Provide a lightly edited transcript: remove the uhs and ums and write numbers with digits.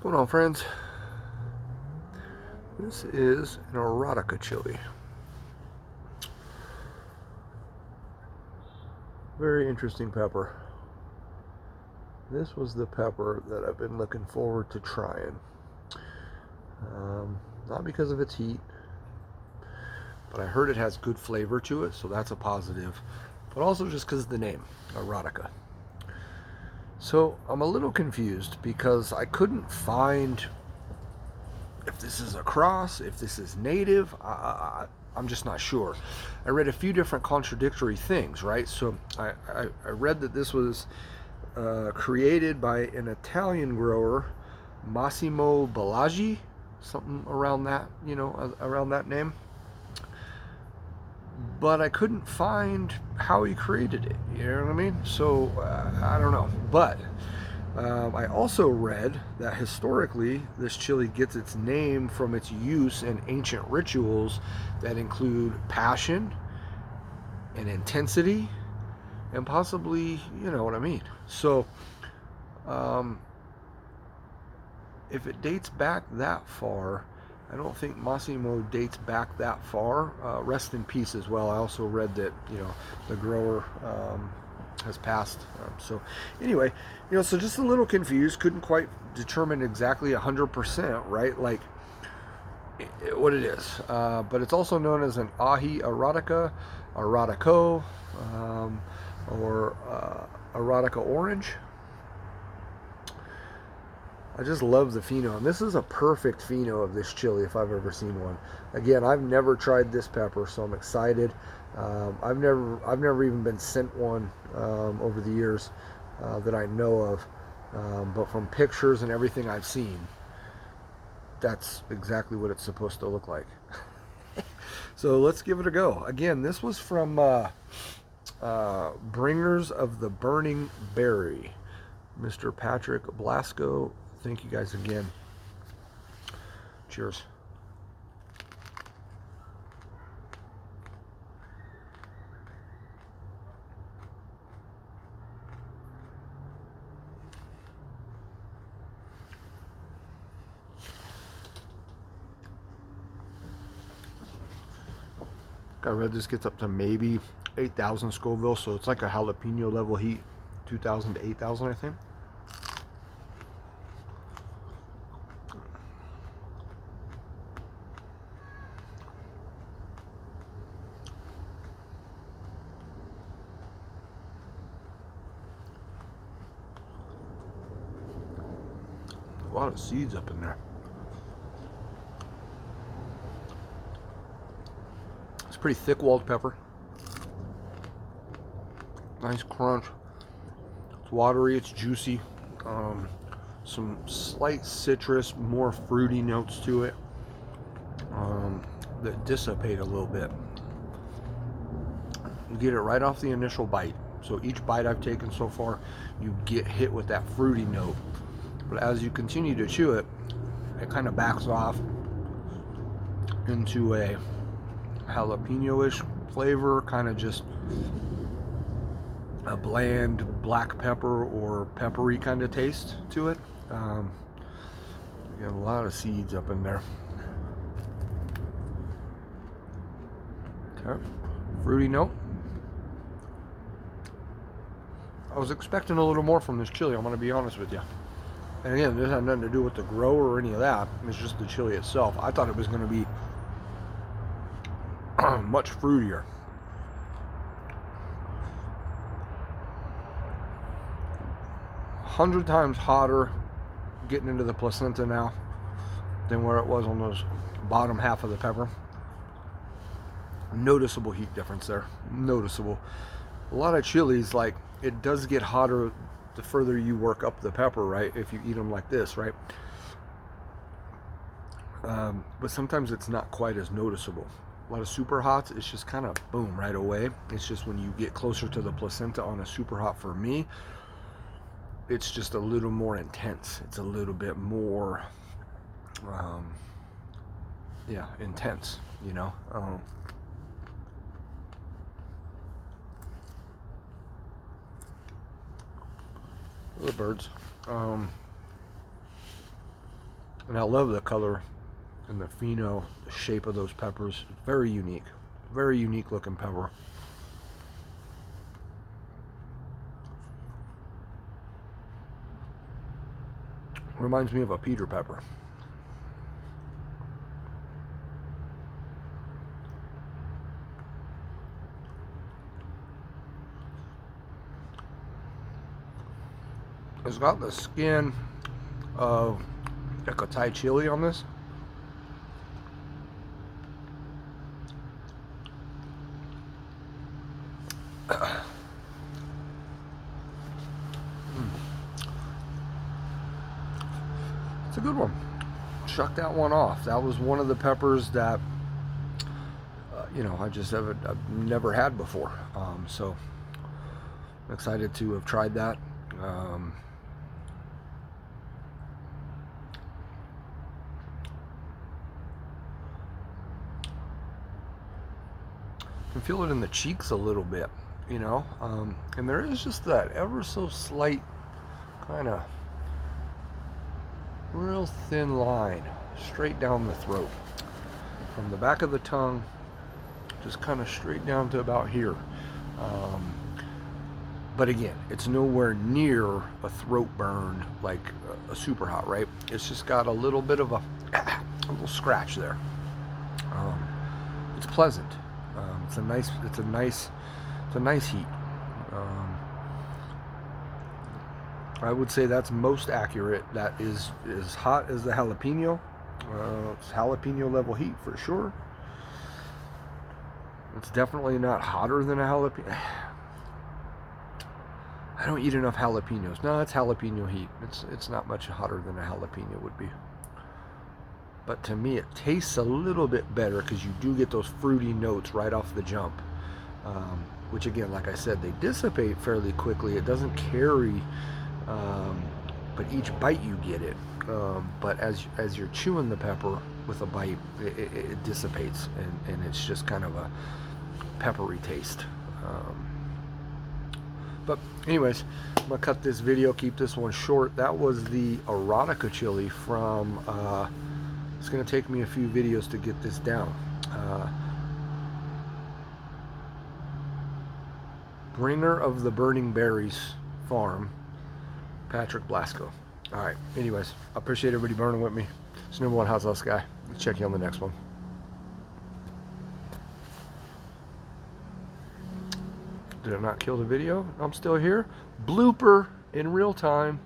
What's going on, friends? This is an Erotica chili. Very interesting pepper. This was the pepper that I've been looking forward to trying. Not because of its heat, but I heard it has good flavor to it, so that's a positive. But also just because of the name, Erotica. So I'm a little confused because I couldn't find if this is a cross, if this is native. I'm just not sure. I read a few different contradictory things, right? So I read that this was created by an Italian grower, Massimo Bellaggi, something around that, around that name. But I couldn't find how he created it. You know what I mean? So I don't know. But I also read that historically this chili gets its name from its use in ancient rituals that include passion and intensity and possibly, you know what I mean. So if it dates back that far, I don't think Massimo dates back that far. Rest in peace as well. I also read that, the grower has passed. So anyway, so just a little confused. Couldn't quite determine exactly 100%, right? Like what it is. But it's also known as an ahi erotica, erotico, or erotica orange. I just love the pheno, and this is a perfect pheno of this chili if I've ever seen one. Again, I've never tried this pepper, so I'm excited. I've never even been sent one over the years that I know of, but from pictures and everything I've seen, that's exactly what it's supposed to look like. So let's give it a go. Again, this was from Bringers of the Burning Berry, Mr. Patrick Blasco. Thank you guys again. Cheers. I read this gets up to maybe 8,000 Scoville, so it's like a jalapeno level heat, 2,000 to 8,000, I think. A lot of seeds up in there. It's pretty thick-walled pepper. Nice crunch. It's watery, it's juicy. Some slight citrus, more fruity notes to it that dissipate a little bit. You get it right off the initial bite. So each bite I've taken so far, you get hit with that fruity note. But as you continue to chew it, it kind of backs off into a jalapeno-ish flavor, kind of just a bland black pepper or peppery kind of taste to it. You have a lot of seeds up in there. Okay, fruity note. I was expecting a little more from this chili, I'm going to be honest with you. And again, this had nothing to do with the grower or any of that. It's just the chili itself. I thought it was going to be much fruitier. Hundred times hotter getting into the placenta now than where it was on those bottom half of the pepper. Noticeable heat difference there. Noticeable. A lot of chilies, like, it does get hotter the further you work up the pepper, right? If you eat them like this, right? But sometimes it's not quite as noticeable. A lot of super hots, it's just kind of boom right away. It's just when you get closer to the placenta on a super hot, for me, it's just a little more intense. It's a little bit more, intense, The birds. And I love the color and the pheno, the shape of those peppers. Very unique looking pepper. Reminds me of a Peter pepper. It's got the skin of like a Thai chili on this. It's a good one. Shuck that one off. That was one of the peppers that you know, I've never had before. So I'm excited to have tried that. You can feel it in the cheeks a little bit, you know, and there is just that ever so slight kind of real thin line straight down the throat from the back of the tongue, just kind of straight down to about here. But again, it's nowhere near a throat burn like a super hot, right? It's just got a little bit of a little scratch there. It's pleasant. It's a nice heat. I would say that's most accurate. That is as hot as the jalapeno. It's jalapeno level heat for sure. It's definitely not hotter than a jalapeno. I don't eat enough jalapenos. No, it's jalapeno heat. It's not much hotter than a jalapeno would be. But to me, it tastes a little bit better because you do get those fruity notes right off the jump. Which again, like I said, they dissipate fairly quickly. It doesn't carry, but each bite you get it. But as you're chewing the pepper with a bite, it dissipates, and it's just kind of a peppery taste. But anyways, I'm gonna cut this video, keep this one short. That was the Erotica chili from, it's gonna take me a few videos to get this down. Bringer of the Burning Berries Farm, Patrick Blasco. All right, anyways, I appreciate everybody burning with me. It's #1 Hot Sauce Guy. Check you on the next one. Did I not kill the video? I'm still here. Blooper in real time.